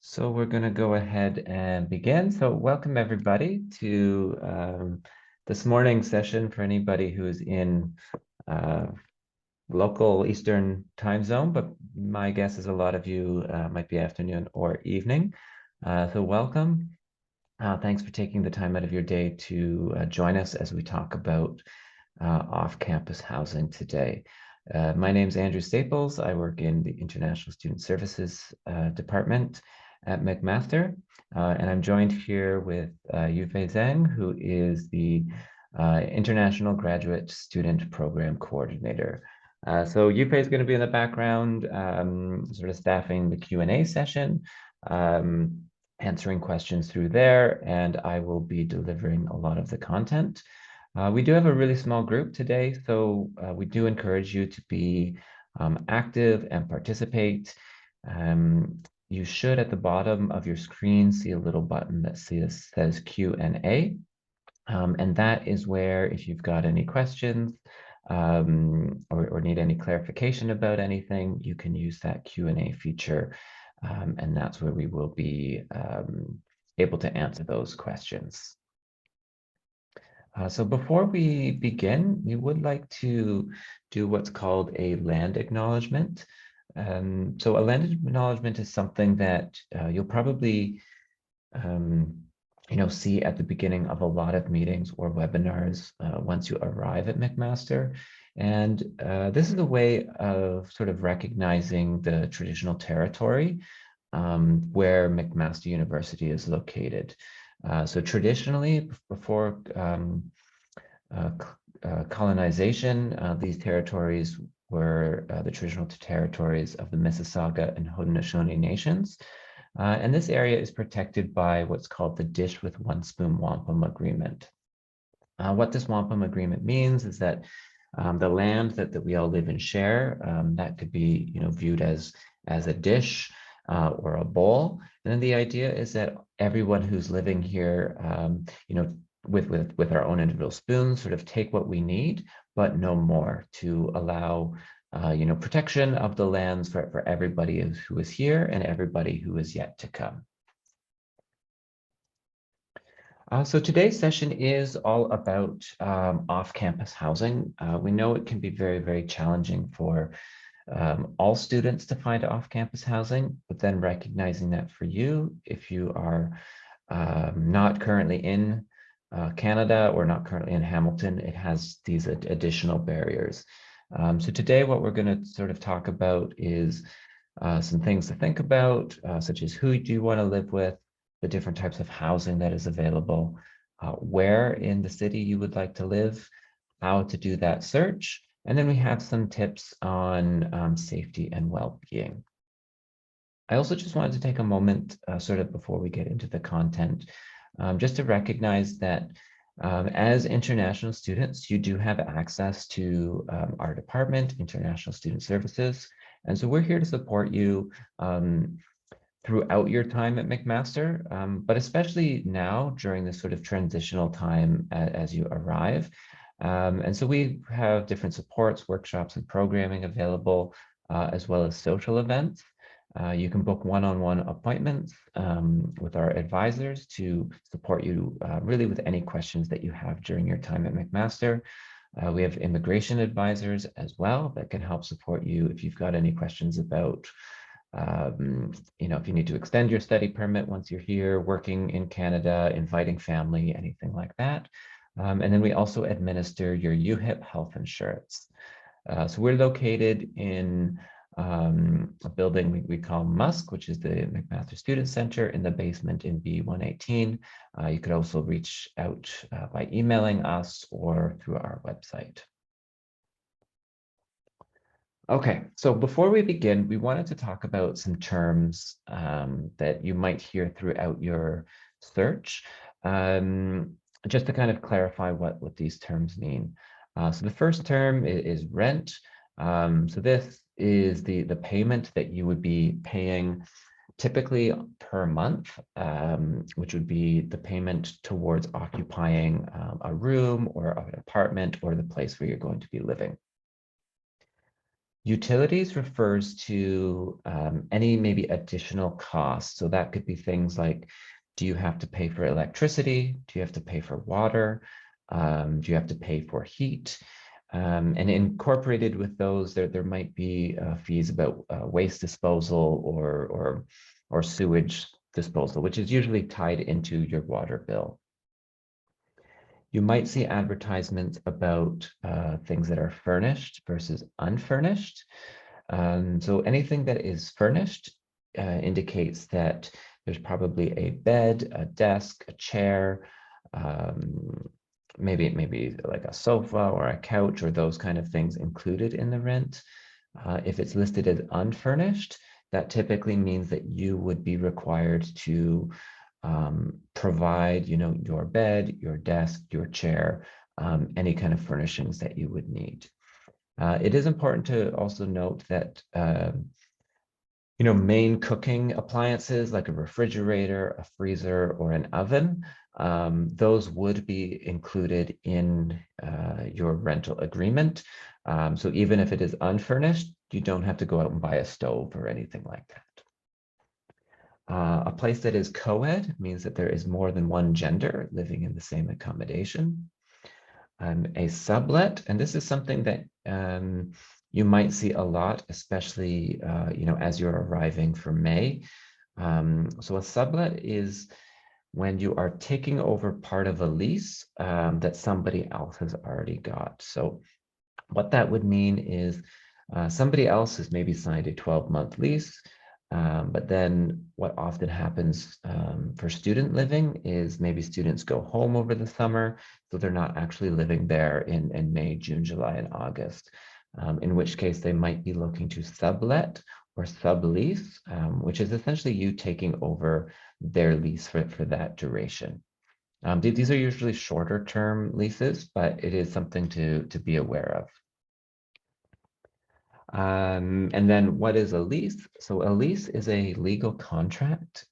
So we're going to go ahead and begin. So welcome everybody to this morning's session for anybody who's in uh, local Eastern time zone, but my guess is a lot of you might be afternoon or evening. So welcome. Thanks for taking the time out of your day to join us as we talk about off-campus housing today. My name is Andrew Staples. I work in the International Student Services Department at McMaster, and I'm joined here with Yufei Zhang, who is the International Graduate Student Program Coordinator. So Yufei is going to be in the background, sort of staffing the Q&A session, answering questions through there, and I will be delivering a lot of the content. We do have a really small group today, so we do encourage you to be active and participate. You should, at the bottom of your screen, see a little button that says Q&A. And that is where, if you've got any questions or need any clarification about anything, you can use that Q&A feature. And that's where we will be able to answer those questions. So before we begin, we would like to do what's called a land acknowledgement. So a land acknowledgement is something that you'll probably see at the beginning of a lot of meetings or webinars once you arrive at McMaster. And this is a way of sort of recognizing the traditional territory where McMaster University is located. So traditionally, before colonization, these territories were the traditional territories of the Mississauga and Haudenosaunee nations. And this area is protected by what's called the Dish with One Spoon Wampum Agreement. What this wampum agreement means is that the land that we all live and share, that could be viewed as a dish or a bowl. And then the idea is that everyone who's living here, with our own individual spoons, sort of take what we need, but no more, to allow protection of the lands for everybody who is here and everybody who is yet to come. So today's session is all about off-campus housing. We know it can be very, very challenging for all students to find off-campus housing, but then recognizing that for you, if you are not currently in Canada or not currently in Hamilton, it has these additional barriers. So today what we're going to sort of talk about is some things to think about, such as who do you want to live with, the different types of housing that is available, where in the city you would like to live, how to do that search, and then we have some tips on safety and well-being. I also just wanted to take a moment sort of before we get into the content, just to recognize that as international students, you do have access to our department, International Student Services. And so we're here to support you throughout your time at McMaster, but especially now during this sort of transitional time as you arrive. And so we have different supports, workshops, and programming available, as well as social events. You can book one-on-one appointments with our advisors to support you really with any questions that you have during your time at McMaster. We have immigration advisors as well that can help support you if you've got any questions about if you need to extend your study permit once you're here, working in Canada, inviting family, anything like that. And then we also administer your UHIP health insurance. So we're located in a building we call MUSC, which is the McMaster Student Center, in the basement in B118. You could also reach out by emailing us or through our website. Okay, so before we begin, we wanted to talk about some terms that you might hear throughout your search, just to kind of clarify what these terms mean. So the first term is rent. So this is the payment that you would be paying typically per month, which would be the payment towards occupying a room or an apartment or the place where you're going to be living. Utilities refers to any maybe additional costs. So that could be things like, do you have to pay for electricity? Do you have to pay for water? Do you have to pay for heat? And incorporated with those, there might be fees about waste disposal or sewage disposal, which is usually tied into your water bill. You might see advertisements about things that are furnished versus unfurnished. So anything that is furnished indicates that there's probably a bed, a desk, a chair, maybe like a sofa or a couch or those kind of things included in the rent. If it's listed as unfurnished, that typically means that you would be required to provide, your bed, your desk, your chair, any kind of furnishings that you would need. It is important to also note that main cooking appliances like a refrigerator, a freezer, or an oven, those would be included in your rental agreement. So even if it is unfurnished, you don't have to go out and buy a stove or anything like that. A place that is co-ed means that there is more than one gender living in the same accommodation. A sublet, and this is something that you might see a lot, especially as you're arriving for May. So a sublet is when you are taking over part of a lease that somebody else has already got. So what that would mean is somebody else has maybe signed a 12-month lease, but then what often happens for student living is maybe students go home over the summer, so they're not actually living there in May, June, July, and August, in which case they might be looking to sublet or sublease, which is essentially you taking over their lease for that duration. These are usually shorter term leases, but it is something to be aware of. And then what is a lease? So a lease is a legal contract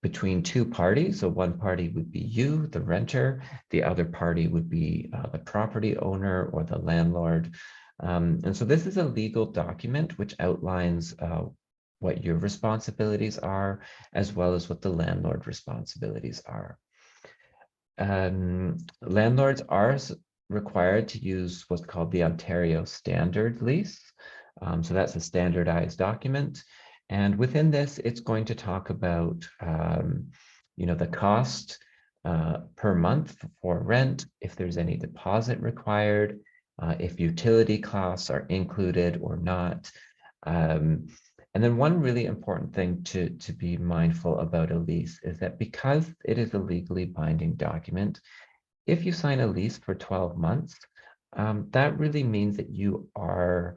between two parties. So one party would be you, the renter, the other party would be the property owner or the landlord. And so this is a legal document which outlines what your responsibilities are, as well as what the landlord responsibilities are. Landlords are required to use what's called the Ontario Standard Lease. So that's a standardized document. And within this, it's going to talk about, the cost per month for rent, if there's any deposit required, if utility costs are included or not. And then one really important thing to be mindful about a lease is that because it is a legally binding document, if you sign a lease for 12 months, that really means that you are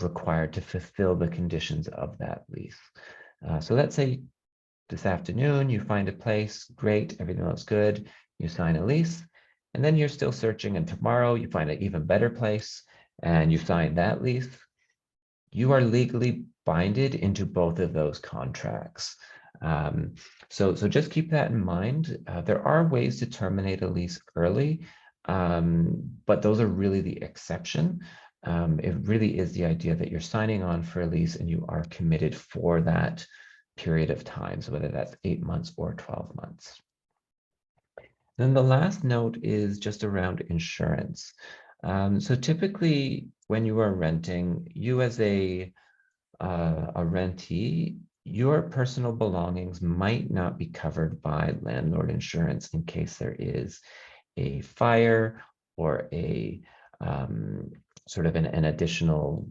required to fulfill the conditions of that lease. So let's say this afternoon you find a place, great, everything looks good, you sign a lease, and then you're still searching, and tomorrow you find an even better place and you sign that lease. You are legally binded into both of those contracts. So just keep that in mind. There are ways to terminate a lease early, but those are really the exception. It really is the idea that you're signing on for a lease and you are committed for that period of time. So whether that's 8 months or 12 months. Then the last note is just around insurance. So typically when you are renting, you as a rentee, your personal belongings might not be covered by landlord insurance in case there is a fire or a sort of an additional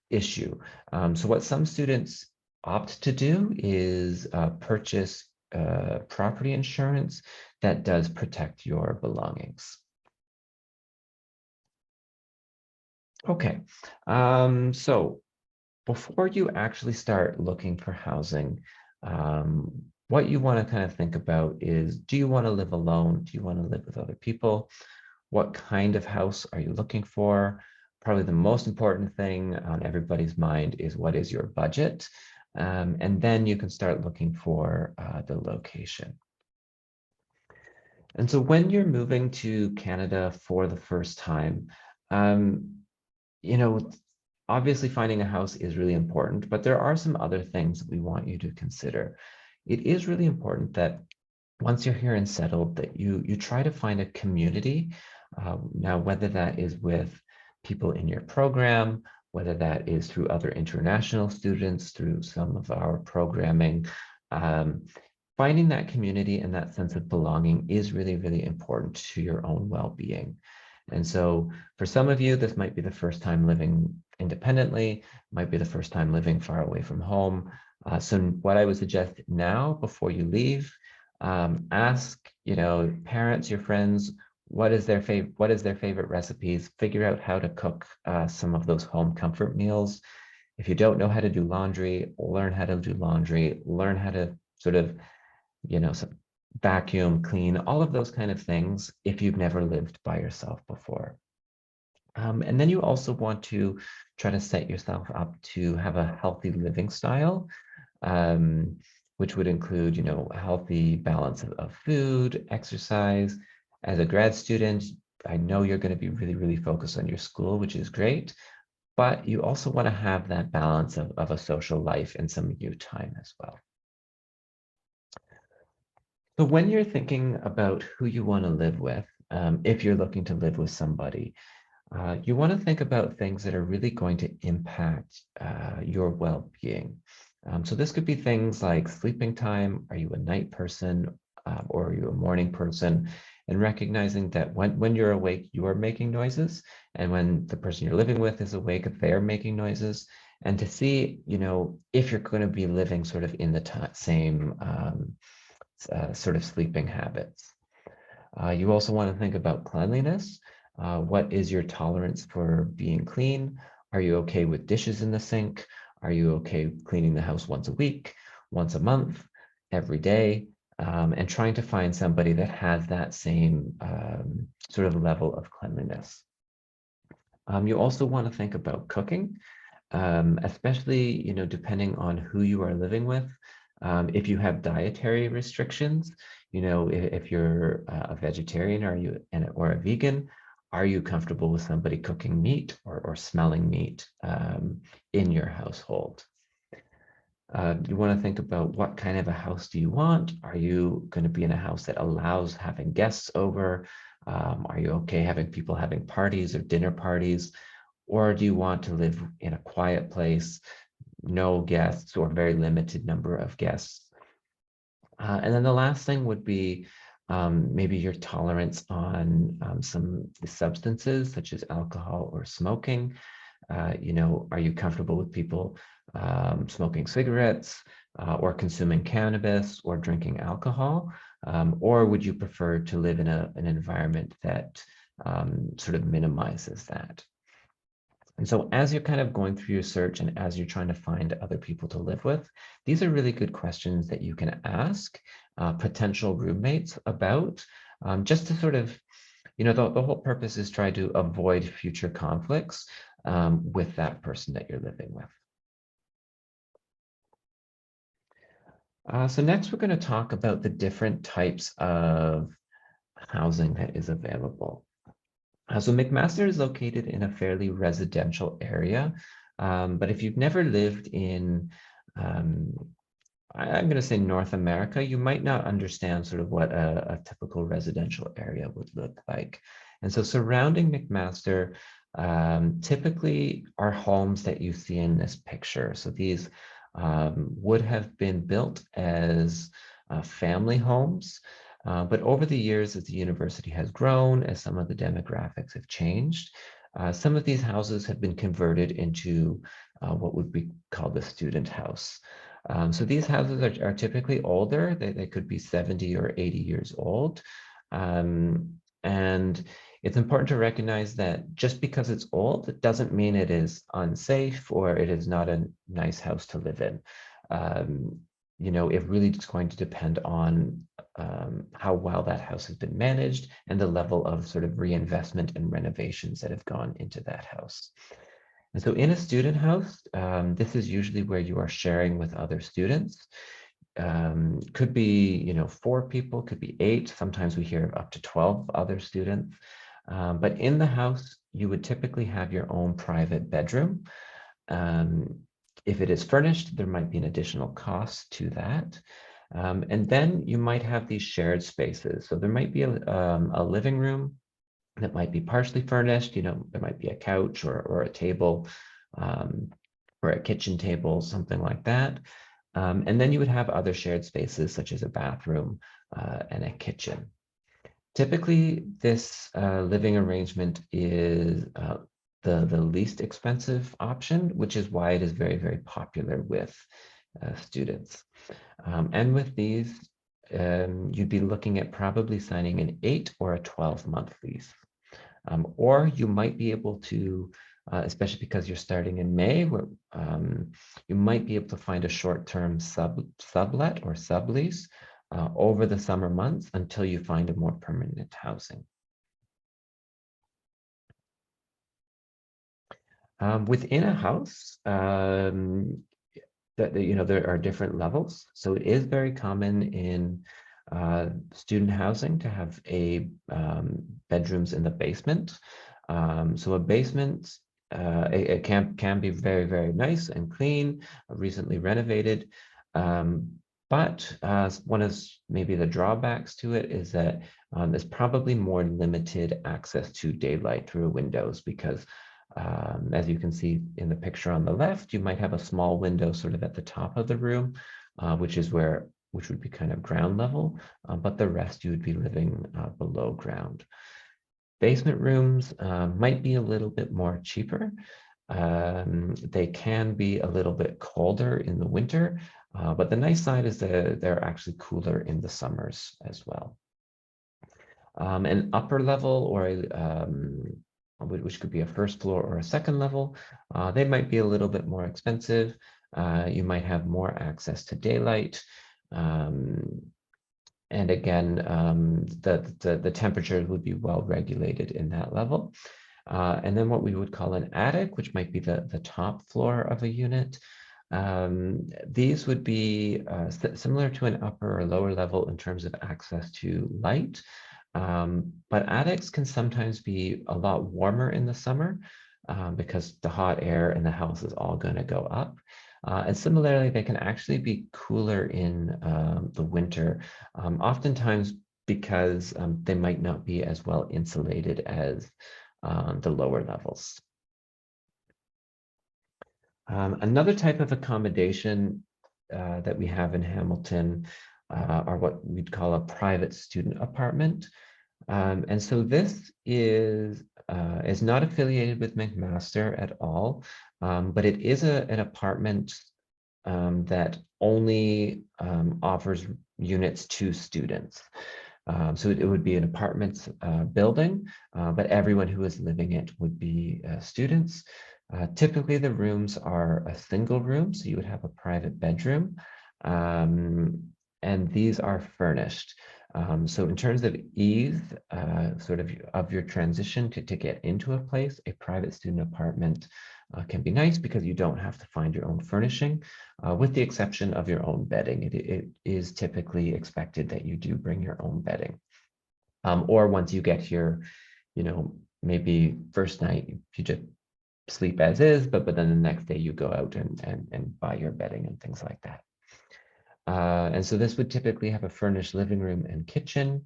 issue. So what some students opt to do is purchase property insurance that does protect your belongings. Okay, so before you actually start looking for housing, what you want to kind of think about is, do you want to live alone? Do you want to live with other people? What kind of house are you looking for? Probably the most important thing on everybody's mind is, what is your budget? And then you can start looking for the location. And so when you're moving to Canada for the first time, obviously finding a house is really important, but there are some other things that we want you to consider. It is really important that once you're here and settled, that you try to find a community. Now, whether that is with people in your program, whether that is through other international students, through some of our programming, um, finding that community and that sense of belonging is really, really important to your own well-being. And so for some of you, this might be the first time living independently, might be the first time living far away from home. So what I would suggest now, before you leave, ask, parents, your friends, what is their favorite recipes? Figure out how to cook some of those home comfort meals. If you don't know how to do laundry, learn how to do laundry, learn how to sort of some vacuum, clean, all of those kind of things if you've never lived by yourself before. And then you also want to try to set yourself up to have a healthy living style, which would include, a healthy balance of food, exercise. As a grad student, I know you're going to be really, really focused on your school, which is great, but you also want to have that balance of a social life and some you time as well. So when you're thinking about who you want to live with, if you're looking to live with somebody, you want to think about things that are really going to impact your well-being. So this could be things like sleeping time. Are you a night person or are you a morning person? And recognizing that when you're awake, you are making noises. And when the person you're living with is awake, they're making noises. And to see, if you're going to be living sort of in the same sort of sleeping habits. You also want to think about cleanliness. What is your tolerance for being clean? Are you okay with dishes in the sink? Are you okay cleaning the house once a week, once a month, every day? And trying to find somebody that has that same sort of level of cleanliness. You also want to think about cooking, especially, depending on who you are living with. If you have dietary restrictions, if you're a vegetarian or a vegan, are you comfortable with somebody cooking meat or smelling meat in your household? You want to think about what kind of a house do you want? Are you going to be in a house that allows having guests over? Are you okay having people having parties or dinner parties? Or do you want to live in a quiet place, no guests or very limited number of guests? And then the last thing would be maybe your tolerance on some substances such as alcohol or smoking. Are you comfortable with people smoking cigarettes or consuming cannabis or drinking alcohol? Or would you prefer to live in an environment that sort of minimizes that? And so as you're kind of going through your search and as you're trying to find other people to live with, these are really good questions that you can ask potential roommates about, just to sort of, the whole purpose is try to avoid future conflicts with that person that you're living with. So next, we're going to talk about the different types of housing that is available. So McMaster is located in a fairly residential area, but if you've never lived in, I'm going to say North America, you might not understand sort of what a typical residential area would look like. And so surrounding McMaster, typically are homes that you see in this picture. So these would have been built as family homes. But over the years, as the university has grown, as some of the demographics have changed, some of these houses have been converted into what would be called a student house. So these houses are typically older. They could be 70 or 80 years old. And it's important to recognize that just because it's old, it doesn't mean it is unsafe or it is not a nice house to live in. It really is going to depend on how well that house has been managed and the level of sort of reinvestment and renovations that have gone into that house. And so in a student house, this is usually where you are sharing with other students. Could be, 4 people, could be 8. Sometimes we hear of up to 12 other students. But in the house, you would typically have your own private bedroom. If it is furnished, there might be an additional cost to that. And then you might have these shared spaces. So there might be a living room that might be partially furnished. There might be a couch or a table, or a kitchen table, something like that. And then you would have other shared spaces such as a bathroom and a kitchen. Typically, this living arrangement is the least expensive option, which is why it is very, very popular with students. And with these, you'd be looking at probably signing an 8 or a 12-month lease. Or you might be able to, especially because you're starting in May, you might be able to find a short-term sublet or sublease over the summer months until you find a more permanent housing. Within a house, there are different levels. So it is very common in student housing to have bedrooms in the basement. So a basement, it can be very, very nice and clean, recently renovated. But one of maybe the drawbacks to it is that there's probably more limited access to daylight through windows, because as you can see in the picture on the left, you might have a small window sort of at the top of the room, which would be kind of ground level, but the rest you would be living below ground. Basement rooms might be a little bit more cheaper. They can be a little bit colder in the winter, but the nice side is that they're actually cooler in the summers as well. An upper level, or which could be a first floor or a second level, they might be a little bit more expensive. You might have more access to daylight. And again, the temperatures would be well regulated in that level. And then what we would call an attic, which might be the top floor of a unit. These would be similar to an upper or lower level in terms of access to light. But attics can sometimes be a lot warmer in the summer because the hot air in the house is all going to go up. And similarly, they can actually be cooler in the winter, oftentimes because they might not be as well insulated as the lower levels. Another type of accommodation that we have in Hamilton are what we'd call a private student apartment. And so this is not affiliated with McMaster at all, but it is an apartment that only offers units to students. So it would be an apartment building, but everyone who is living it would be students. Typically, the rooms are a single room, so you would have a private bedroom, and these are furnished. So in terms of ease, sort of your transition to get into a place, a private student apartment can be nice because you don't have to find your own furnishing, with the exception of your own bedding. It is typically expected that you do bring your own bedding. Or once you get here, maybe first night you just sleep as is, but then the next day you go out and buy your bedding and things like that. And so this would typically have a furnished living room and kitchen.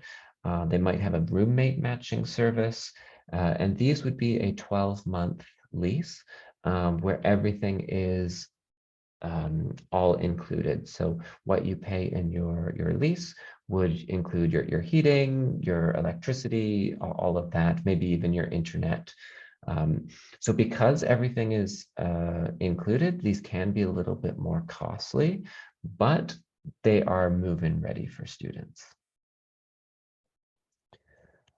They might have a roommate matching service. And these would be a 12-month lease where everything is all included. So what you pay in your lease would include your heating, your electricity, all of that, maybe even your internet. So because everything is included, these can be a little bit more costly, but they are move-in ready for students.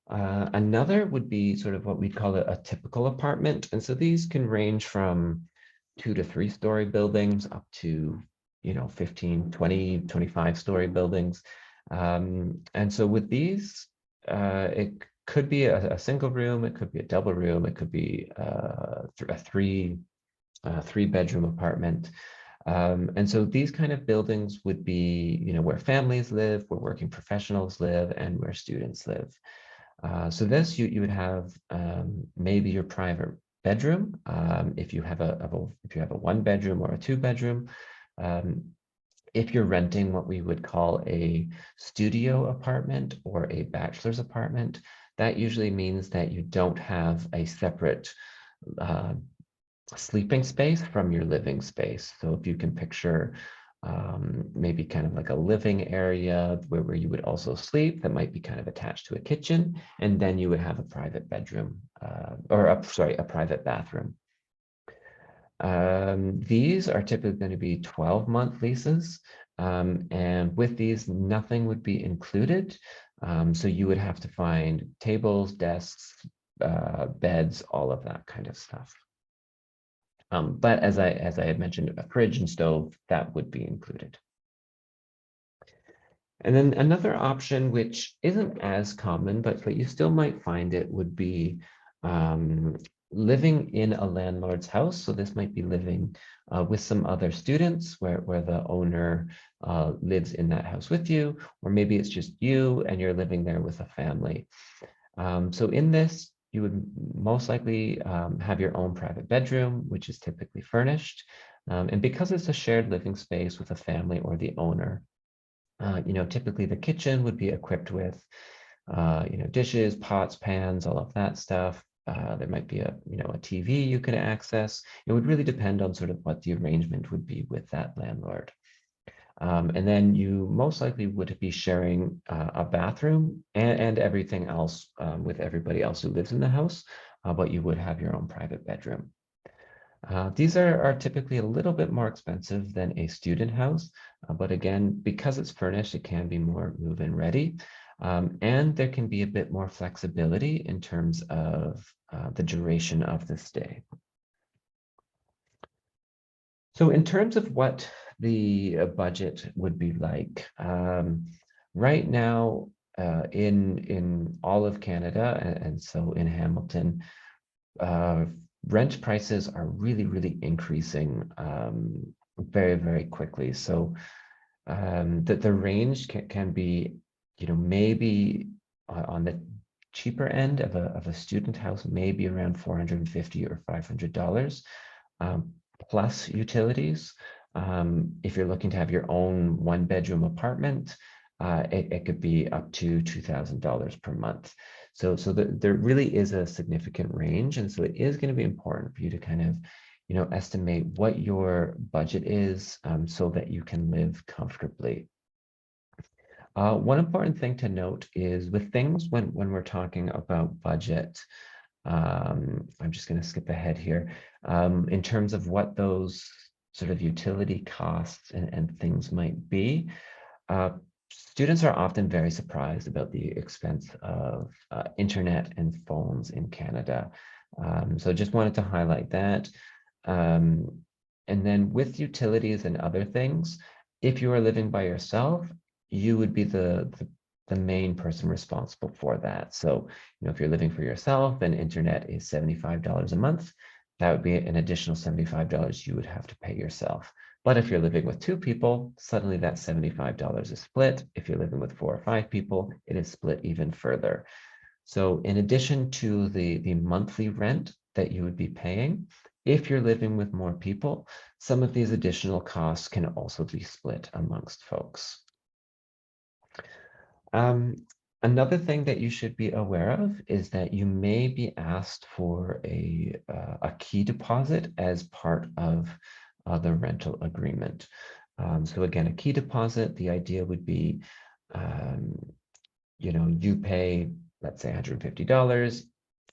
Another would be sort of what we'd call a typical apartment. And so these can range from 2 to 3 story buildings up to 15, 20, 25-story buildings. And so with these, it could be a single room, it could be a double room, it could be a three-bedroom apartment. And so these kind of buildings would be, where families live, where working professionals live, and where students live. So this, you would have maybe your private bedroom. If you have a 1-bedroom or a 2-bedroom. If you're renting what we would call a studio apartment or a bachelor's apartment, that usually means that you don't have a separate sleeping space from your living space. So if you can picture maybe kind of like a living area where you would also sleep, that might be kind of attached to a kitchen, and then you would have a private bedroom a private bathroom. These are typically going to be 12-month leases, and with these, nothing would be included. So you would have to find tables, desks, beds, all of that kind of stuff. But as I had mentioned, a fridge and stove, that would be included. And then another option, which isn't as common, but you still might find it, would be living in a landlord's house. So this might be living with some other students where the owner lives in that house with you, or maybe it's just you and you're living there with a family. So in this, you would most likely have your own private bedroom, which is typically furnished. And because it's a shared living space with a family or the owner, typically the kitchen would be equipped with, dishes, pots, pans, all of that stuff. There might be a TV you could access. It would really depend on sort of what the arrangement would be with that landlord. And then you most likely would be sharing a bathroom and everything else with everybody else who lives in the house, but you would have your own private bedroom. These are typically a little bit more expensive than a student house, but again, because it's furnished, it can be more move-in ready. And there can be a bit more flexibility in terms of the duration of the stay. So in terms of what the budget would be like, right now in all of Canada, and so in Hamilton, rent prices are really increasing very, very quickly. So the range can be, maybe on the cheaper end of a student house, maybe around $450 or $500 plus utilities. If you're looking to have your own 1-bedroom apartment, it could be up to $2,000 per month. So there really is a significant range. And so it is going to be important for you to kind of, estimate what your budget is so that you can live comfortably. One important thing to note is with things when we're talking about budget, I'm just going to skip ahead here. In terms of what those sort of utility costs and things might be, students are often very surprised about the expense of internet and phones in Canada. So just wanted to highlight that. And then with utilities and other things, if you are living by yourself, you would be the main person responsible for that. So, if you're living for yourself and internet is $75 a month, that would be an additional $75 you would have to pay yourself. But if you're living with 2 people, suddenly that $75 is split. If you're living with 4 or 5 people, it is split even further. So in addition to the monthly rent that you would be paying, if you're living with more people, some of these additional costs can also be split amongst folks. Another thing that you should be aware of is that you may be asked for a key deposit as part of the rental agreement. So again, a key deposit, the idea would be, you pay, let's say $150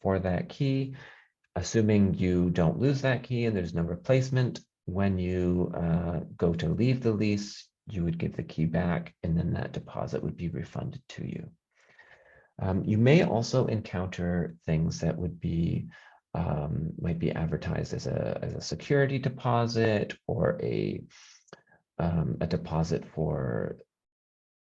for that key, assuming you don't lose that key and there's no replacement. When you go to leave the lease, you would give the key back, and then that deposit would be refunded to you. You may also encounter things that would be might be advertised as a security deposit or a deposit for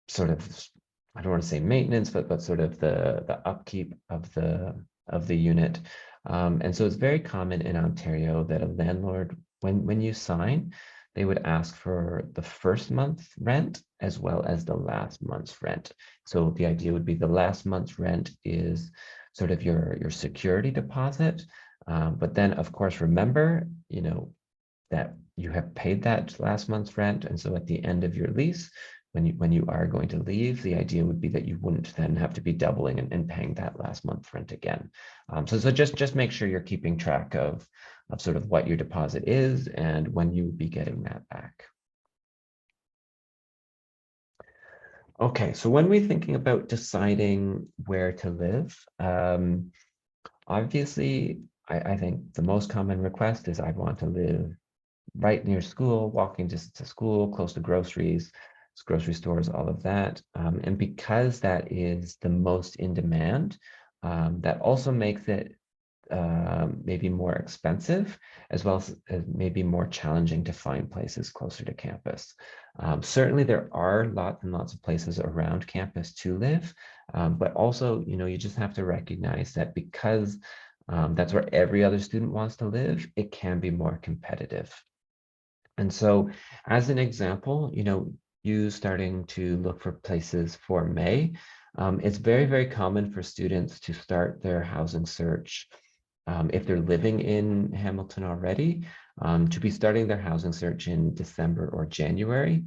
sort of, I don't want to say maintenance, but sort of the upkeep of the unit. And so it's very common in Ontario that a landlord, when you sign, they would ask for the first month's rent as well as the last month's rent. So the idea would be the last month's rent is sort of your security deposit. But then, of course, remember, that you have paid that last month's rent. And so at the end of your lease, when you are going to leave, the idea would be that you wouldn't then have to be doubling and paying that last month's rent again. So just make sure you're keeping track of sort of what your deposit is and when you would be getting that back. Okay, so when we're thinking about deciding where to live, obviously, I think the most common request is I want to live right near school, walking distance to school, close to groceries, grocery stores, all of that. And because that is the most in demand, that also makes it maybe more expensive, as well as maybe more challenging to find places closer to campus. Certainly there are lots and lots of places around campus to live, but also, you just have to recognize that because that's where every other student wants to live, it can be more competitive. And so as an example, you starting to look for places for May, it's very, very common for students to start their housing search if they're living in Hamilton already, to be starting their housing search in December or January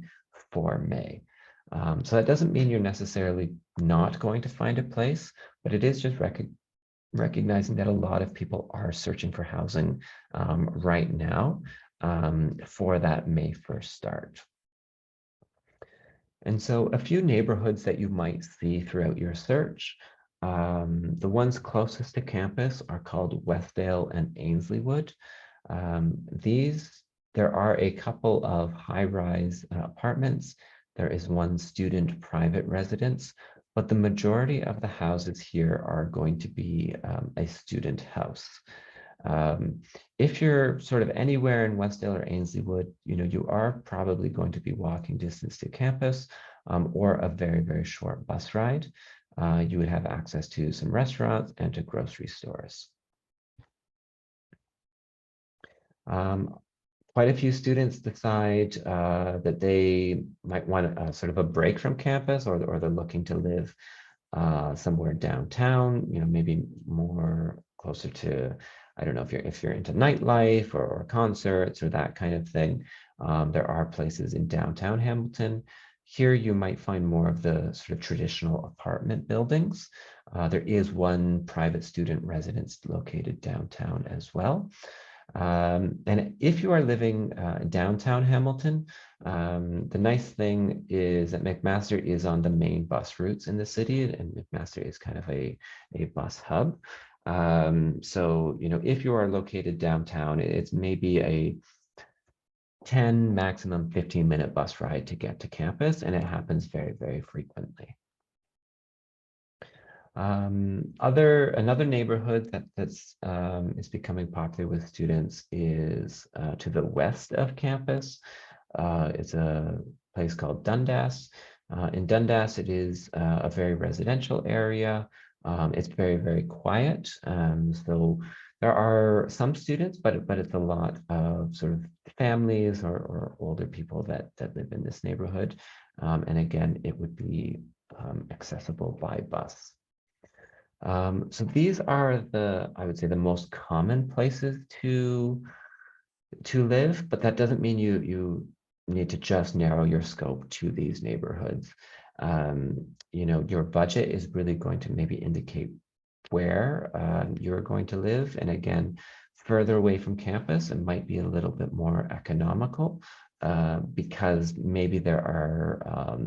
for May. So that doesn't mean you're necessarily not going to find a place, but it is just recognizing that a lot of people are searching for housing right now for that May 1st start. And so a few neighborhoods that you might see throughout your search, the ones closest to campus are called Westdale and Ainsleywood. There are a couple of high-rise apartments. There is one student private residence, but the majority of the houses here are going to be a student house. If you're sort of anywhere in Westdale or Ainsleywood, you are probably going to be walking distance to campus or a very, very short bus ride. You would have access to some restaurants and to grocery stores. Quite a few students decide that they might want sort of a break from campus, or they're looking to live somewhere downtown, maybe more closer to, I don't know if you're into nightlife or concerts or that kind of thing. There are places in downtown Hamilton. Here you might find more of the sort of traditional apartment buildings. There is one private student residence located downtown as well. And if you are living downtown Hamilton, the nice thing is that McMaster is on the main bus routes in the city, and McMaster is kind of a bus hub. So, if you are located downtown, it's maybe a 10, maximum 15-minute bus ride to get to campus, and it happens very, very frequently. Another neighborhood that's is becoming popular with students is to the west of campus. It's a place called Dundas. In Dundas, it is a very residential area. It's very, very quiet. So there are some students, but it's a lot of sort of families or older people that live in this neighborhood. And again, it would be accessible by bus. So these are I would say, the most common places to live, but that doesn't mean you need to just narrow your scope to these neighborhoods. Your budget is really going to maybe indicate where you're going to live. And again, further away from campus, it might be a little bit more economical because maybe there are,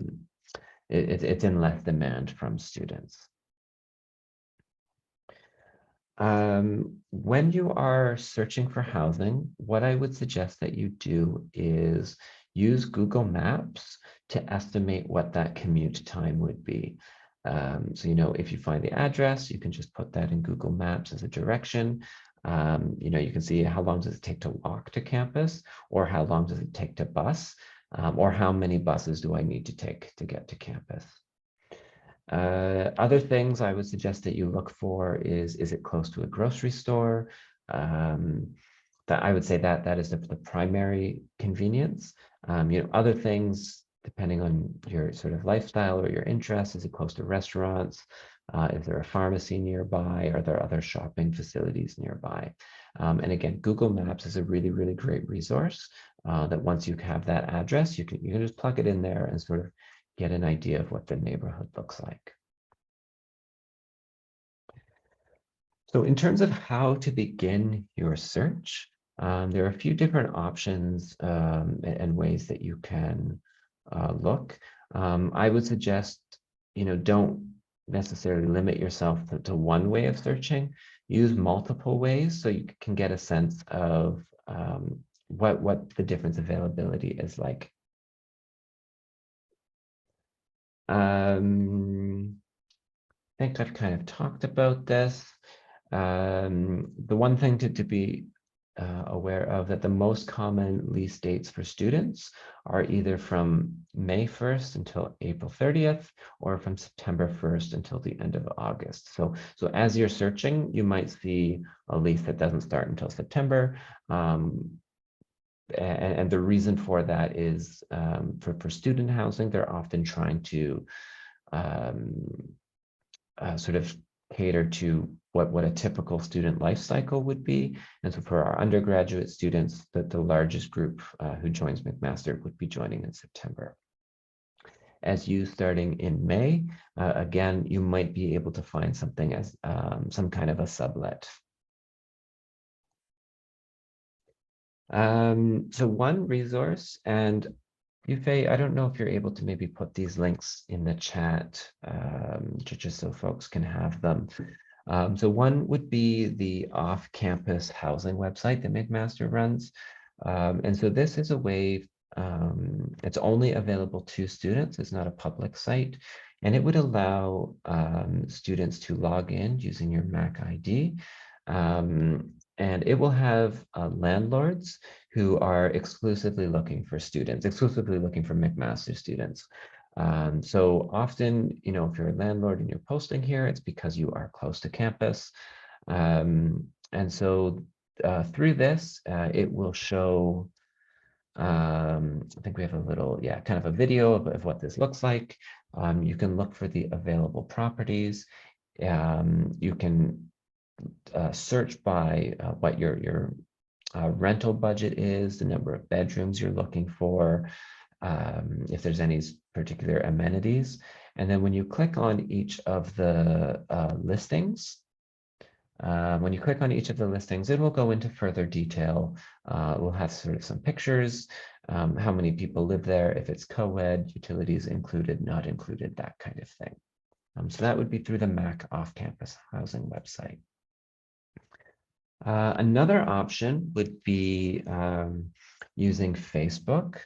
it's in less demand from students. When you are searching for housing, what I would suggest that you do is use Google Maps to estimate what that commute time would be. So, if you find the address, you can just put that in Google Maps as a direction. You can see how long does it take to walk to campus, or how long does it take to bus, or how many buses do I need to take to get to campus. Other things I would suggest that you look for is it close to a grocery store? That I would say that is the primary convenience. Other things, depending on your sort of lifestyle or your interests, is it close to restaurants, Is there a pharmacy nearby? Are there other shopping facilities nearby? And again, Google Maps is a really, really great resource that once you have that address, you can just plug it in there and sort of get an idea of what the neighborhood looks like. So in terms of how to begin your search, there are a few different options and ways that you can look. I would suggest, don't necessarily limit yourself to one way of searching. Use multiple ways so you can get a sense of what the difference availability is like. I think I've kind of talked about this. The one thing to be aware of that the most common lease dates for students are either from May 1st until April 30th or from September 1st until the end of August. So as you're searching, you might see a lease that doesn't start until September. And the reason for that is for student housing, they're often trying to sort of cater to what a typical student life cycle would be. And so for our undergraduate students, the largest group who joins McMaster would be joining in September. As you starting in May, again, you might be able to find something as some kind of a sublet. So one resource, and Yufei, I don't know if you're able to maybe put these links in the chat just so folks can have them. So one would be the off-campus housing website that McMaster runs. And so this is a way, it's only available to students. It's not a public site. And it would allow students to log in using your Mac ID. And it will have landlords who are exclusively looking for students, exclusively looking for McMaster students. So often, if you're a landlord and you're posting here, it's because you are close to campus. And so through this, it will show, I think we have a little, kind of a video of what this looks like. You can look for the available properties. You can search by what your rental budget is, the number of bedrooms you're looking for, if there's any particular amenities. And then when you click on each of the listings, it will go into further detail. We'll have sort of some pictures, how many people live there, if it's co-ed, utilities included, not included, that kind of thing. So that would be through the MAC off-campus housing website. Another option would be using Facebook.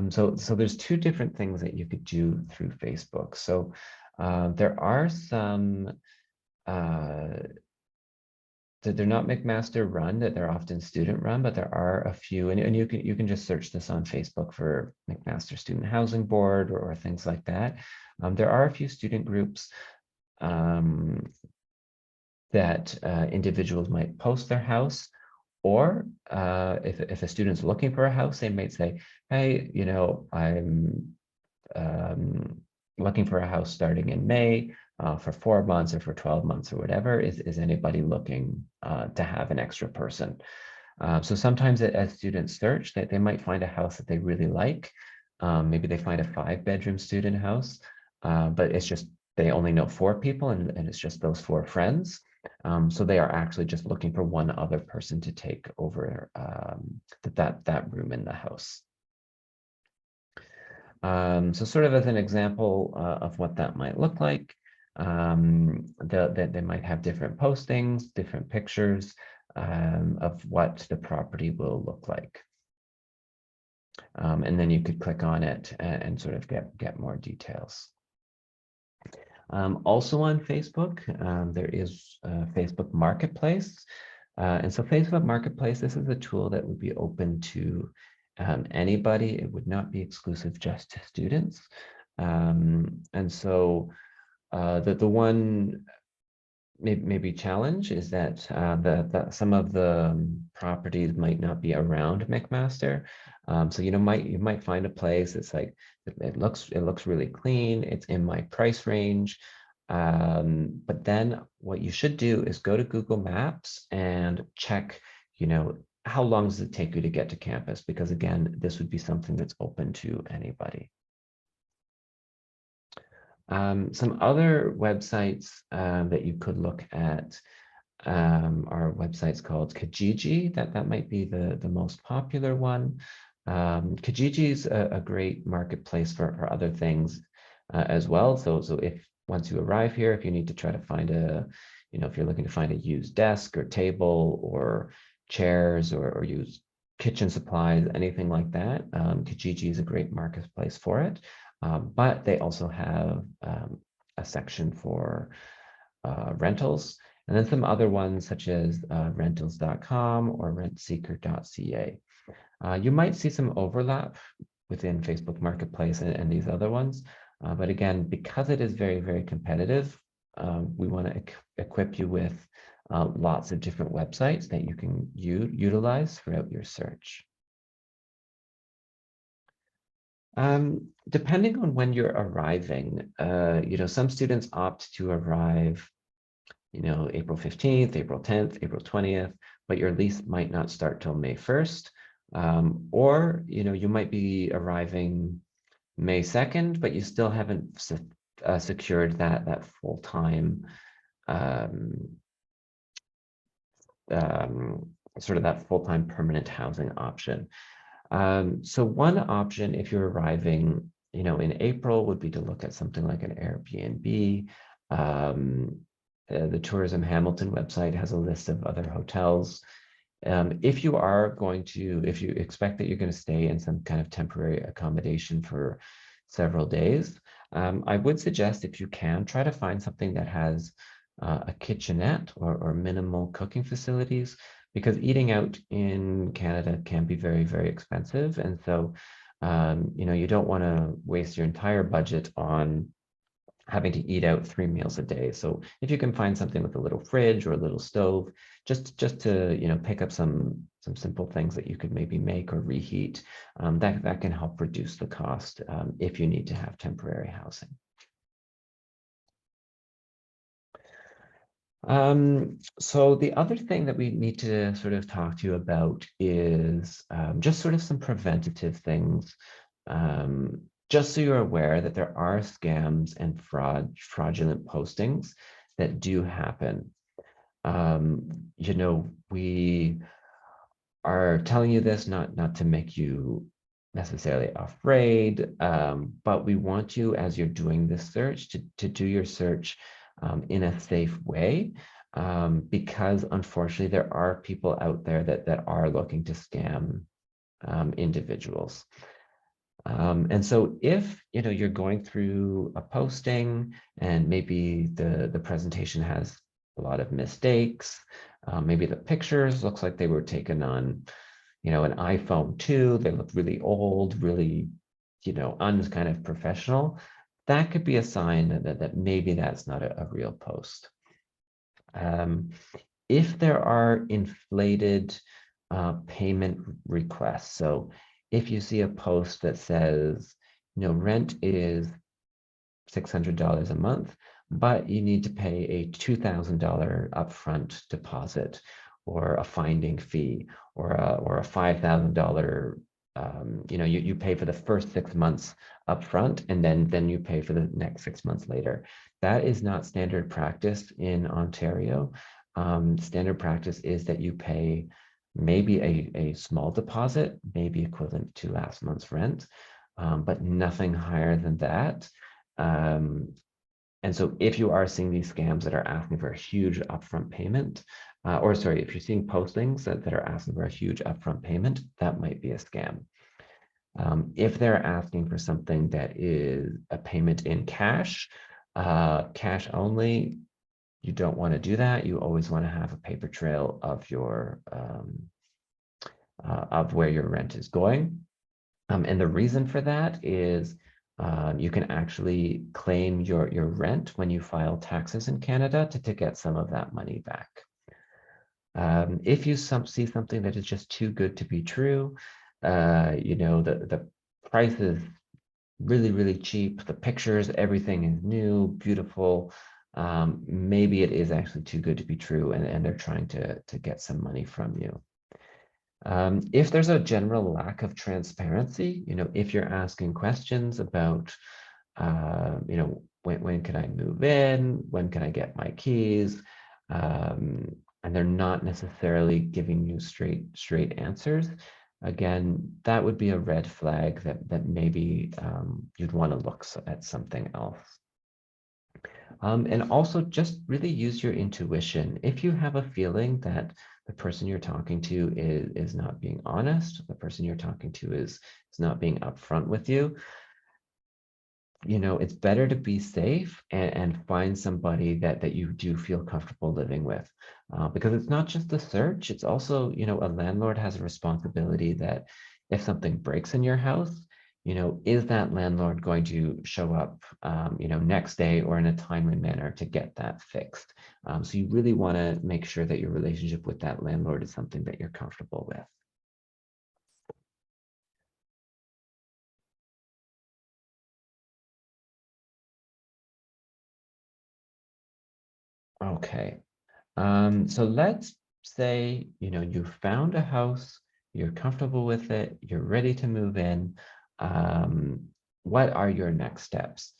So there's two different things that you could do through Facebook. So there are some that they're not McMaster run, that they're often student run, but there are a few, and you can just search this on Facebook for McMaster Student Housing Board or things like that. There are a few student groups that individuals might post their house, or if a student's looking for a house, they might say, hey, I'm looking for a house starting in May for 4 months or for 12 months or whatever. Is anybody looking to have an extra person? So sometimes as students search, they might find a house that they really like. Maybe they find a 5-bedroom student house, but it's just they only know 4 people and it's just those 4 friends. So they are actually just looking for one other person to take over that room in the house. So sort of as an example of what that might look like, they might have different postings, different pictures of what the property will look like. And then you could click on it and sort of get more details. Also on Facebook, there is Facebook Marketplace. And so Facebook Marketplace, this is a tool that would be open to anybody. It would not be exclusive just to students. And so the one maybe challenge is that some of the properties might not be around McMaster. So you might find a place that's like it looks really clean. It's in my price range, But then what you should do is go to Google Maps and check, how long does it take you to get to campus? Because again, this would be something that's open to anybody. Some other websites that you could look at are websites called Kijiji. That might be the most popular one. Kijiji is a great marketplace for other things as well. So if once you arrive here, if you need to try to find if you're looking to find a used desk or table or chairs or use kitchen supplies, anything like that, Kijiji is a great marketplace for it. But they also have a section for rentals, and then some other ones such as rentals.com or rentseeker.ca. You might see some overlap within Facebook Marketplace and these other ones. But again, because it is very, very competitive, we want to equip you with lots of different websites that you can utilize throughout your search. Depending on when you're arriving, some students opt to arrive, April 15th, April 10th, April 20th, but your lease might not start till May 1st. Or, you might be arriving May 2nd, but you still haven't secured that full-time, sort of that full-time permanent housing option. So one option, if you're arriving, in April, would be to look at something like an Airbnb. The Tourism Hamilton website has a list of other hotels. If you expect that you're going to stay in some kind of temporary accommodation for several days, I would suggest, if you can, try to find something that has a kitchenette or minimal cooking facilities, because eating out in Canada can be very, very expensive. And so, you don't want to waste your entire budget on having to eat out 3 meals a day. So if you can find something with a little fridge or a little stove, just to pick up some simple things that you could maybe make or reheat, that can help reduce the cost if you need to have temporary housing. So the other thing that we need to sort of talk to you about is just sort of some preventative things. Just so you're aware that there are scams and fraudulent postings that do happen. We are telling you this not to make you necessarily afraid, but we want you, as you're doing this search, to do your search in a safe way, because unfortunately there are people out there that are looking to scam individuals. And so if you're going through a posting and maybe the presentation has a lot of mistakes, maybe the pictures looks like they were taken on an iPhone 2, they look really old, really kind of professional, that could be a sign that maybe that's not a real post. If there are inflated payment requests, so if you see a post that says, rent is $600 a month, but you need to pay a $2,000 upfront deposit, or a finding fee, or a $5,000, you pay for the first 6 months upfront, and then you pay for the next 6 months later. That is not standard practice in Ontario. Standard practice is that you pay maybe a small deposit, maybe equivalent to last month's rent, but nothing higher than that. And so if you are seeing these scams that are asking for a huge upfront payment, if you're seeing postings that are asking for a huge upfront payment, that might be a scam. If they're asking for something that is a payment in cash, cash only, you don't want to do that. You always want to have a paper trail of your of where your rent is going. And the reason for that is you can actually claim your rent when you file taxes in Canada to get some of that money back. If you see something that is just too good to be true, the price is really, really cheap, the pictures, everything is new, beautiful, maybe it is actually too good to be true, and they're trying to get some money from you. If there's a general lack of transparency, if you're asking questions about, when can I move in? When can I get my keys? And they're not necessarily giving you straight answers. Again, that would be a red flag that maybe you'd want to look at something else. And also just really use your intuition. If you have a feeling that the person you're talking to is not being honest, the person you're talking to is not being upfront with you, it's better to be safe and find somebody that you do feel comfortable living with. Because it's not just the search, it's also, a landlord has a responsibility that if something breaks in your house, is that landlord going to show up, next day or in a timely manner to get that fixed? So you really want to make sure that your relationship with that landlord is something that you're comfortable with. Okay. So let's say, you found a house, you're comfortable with it, you're ready to move in. Um, what are your next steps?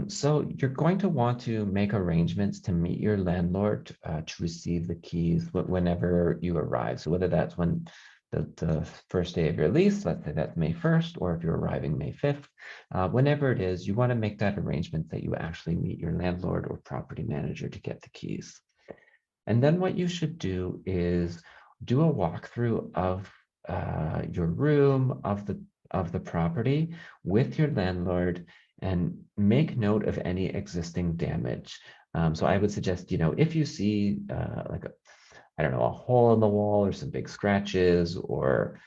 So you're going to want to make arrangements to meet your landlord to receive the keys whenever you arrive. So whether that's when the first day of your lease, let's say that's May 1st, or if you're arriving May 5th, whenever it is, you want to make that arrangement that you actually meet your landlord or property manager to get the keys. And then what you should do is do a walkthrough of your room, of the property with your landlord, and make note of any existing damage. So I would suggest, if you see like I don't know, a hole in the wall or some big scratches, or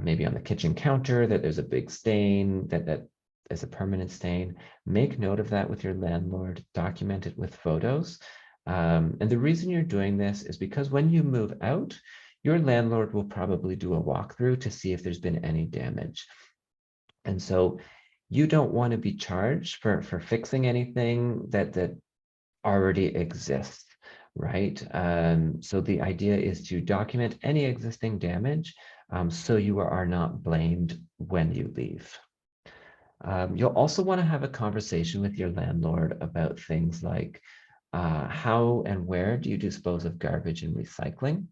maybe on the kitchen counter that there's a big stain that is a permanent stain, make note of that with your landlord, document it with photos. And the reason you're doing this is because when you move out, your landlord will probably do a walkthrough to see if there's been any damage. And so you don't want to be charged for fixing anything that already exists, right? So the idea is to document any existing damage so you are not blamed when you leave. You'll also want to have a conversation with your landlord about things like how and where do you dispose of garbage and recycling?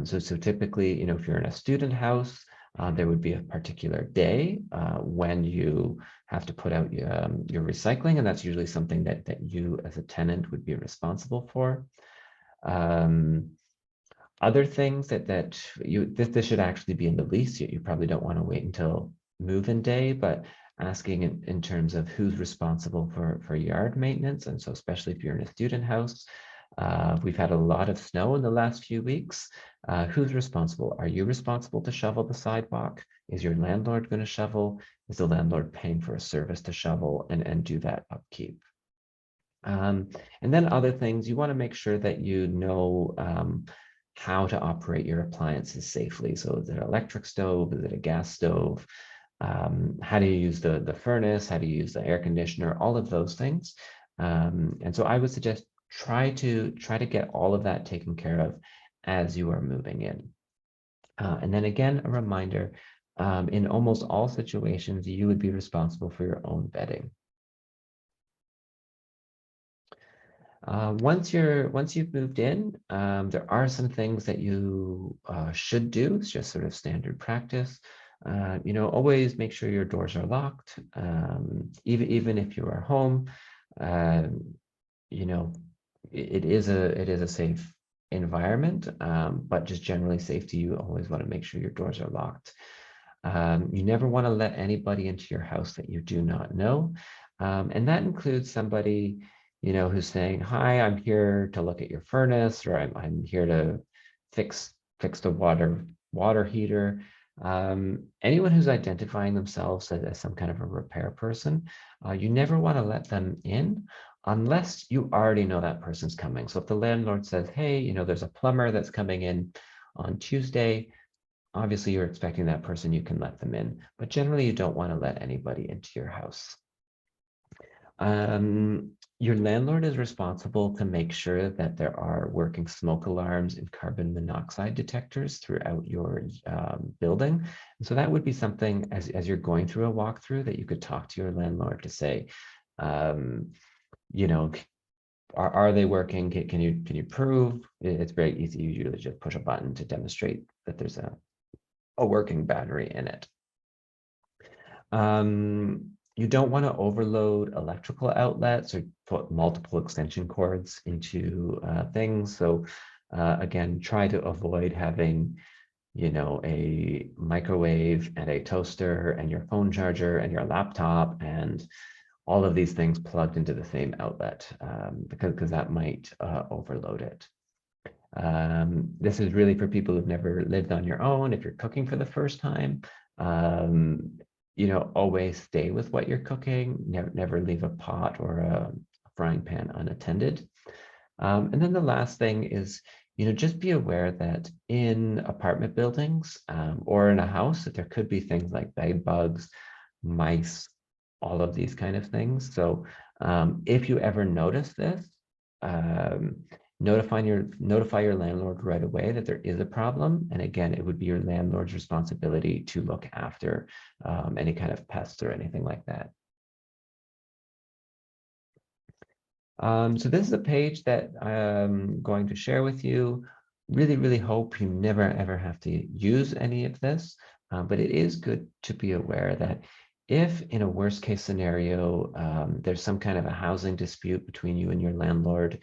So typically, if you're in a student house, there would be a particular day when you have to put out your recycling, and that's usually something that you as a tenant would be responsible for. Other things this should actually be in the lease. You probably don't want to wait until move-in day, but asking in terms of who's responsible for yard maintenance. And so especially if you're in a student house, we've had a lot of snow in the last few weeks. Who's responsible? Are you responsible to shovel the sidewalk? Is your landlord going to shovel? Is the landlord paying for a service to shovel and do that upkeep? And then other things, you want to make sure that you know how to operate your appliances safely. So is it an electric stove? Is it a gas stove? How do you use the furnace? How do you use the air conditioner? All of those things. And so I would suggest try to get all of that taken care of as you are moving in. And then again, a reminder, in almost all situations, you would be responsible for your own bedding. Once you've moved in, there are some things that you should do. It's just sort of standard practice. Always make sure your doors are locked. Even if you are home, you know, it is a safe environment, but just generally safety, you always want to make sure your doors are locked. You never want to let anybody into your house that you do not know. And that includes somebody, who's saying, hi, I'm here to look at your furnace, or I'm here to fix the water heater. Anyone who's identifying themselves as some kind of a repair person, you never want to let them in unless you already know that person's coming. So if the landlord says, hey, there's a plumber that's coming in on Tuesday, obviously you're expecting that person, you can let them in, but generally you don't want to let anybody into your house. Your landlord is responsible to make sure that there are working smoke alarms and carbon monoxide detectors throughout your building. And so that would be something as you're going through a walkthrough that you could talk to your landlord to say, um, you know, are they working? Can you prove? It's very easy. You usually just push a button to demonstrate that there's a working battery in it. You don't want to overload electrical outlets or put multiple extension cords into things. So again, try to avoid having, a microwave and a toaster and your phone charger and your laptop and all of these things plugged into the same outlet because that might overload it. This is really for people who've never lived on your own. If you're cooking for the first time, always stay with what you're cooking. Never leave a pot or a frying pan unattended. And then the last thing is, just be aware that in apartment buildings or in a house, that there could be things like bed bugs, mice, all of these kind of things. So if you ever notice this, um, notify your landlord right away that there is a problem. And again, it would be your landlord's responsibility to look after any kind of pests or anything like that. So this is a page that I'm going to share with you. Really, really hope you never ever have to use any of this, but it is good to be aware that if in a worst case scenario, there's some kind of a housing dispute between you and your landlord,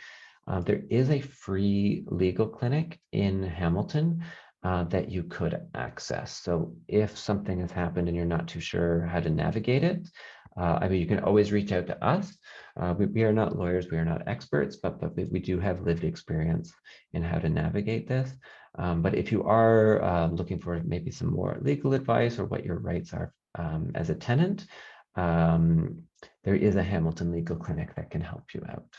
there is a free legal clinic in Hamilton that you could access. So if something has happened and you're not too sure how to navigate it, you can always reach out to us. We are not lawyers, we are not experts, but we do have lived experience in how to navigate this. But if you are looking for maybe some more legal advice or what your rights are as a tenant, there is a Hamilton Legal Clinic that can help you out.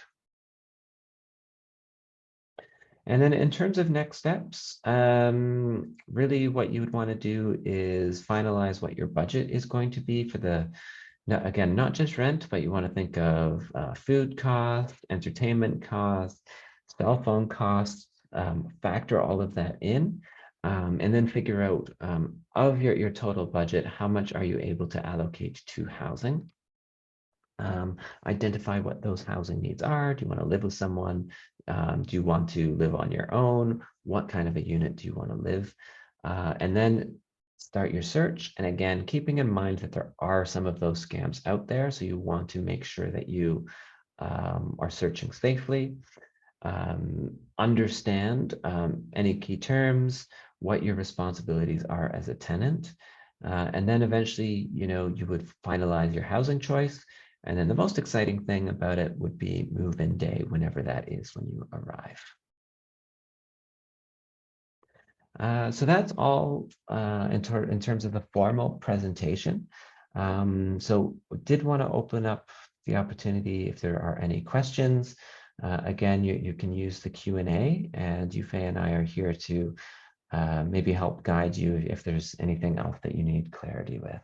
And then in terms of next steps, really what you would want to do is finalize what your budget is going to be for the, again, not just rent, but you want to think of food costs, entertainment costs, cell phone costs, factor all of that in, and then figure out of your total budget, how much are you able to allocate to housing? Identify what those housing needs are. Do you want to live with someone? Do you want to live on your own? What kind of a unit do you want to live? And then start your search. And again, keeping in mind that there are some of those scams out there. So you want to make sure that you are searching safely. Understand any key terms, what your responsibilities are as a tenant. And then eventually, you would finalize your housing choice. And then the most exciting thing about it would be move-in day, whenever that is when you arrive. So that's all in terms of the formal presentation. So did want to open up the opportunity if there are any questions. Again, you can use the Q&A, and Yufei and I are here to maybe help guide you if there's anything else that you need clarity with.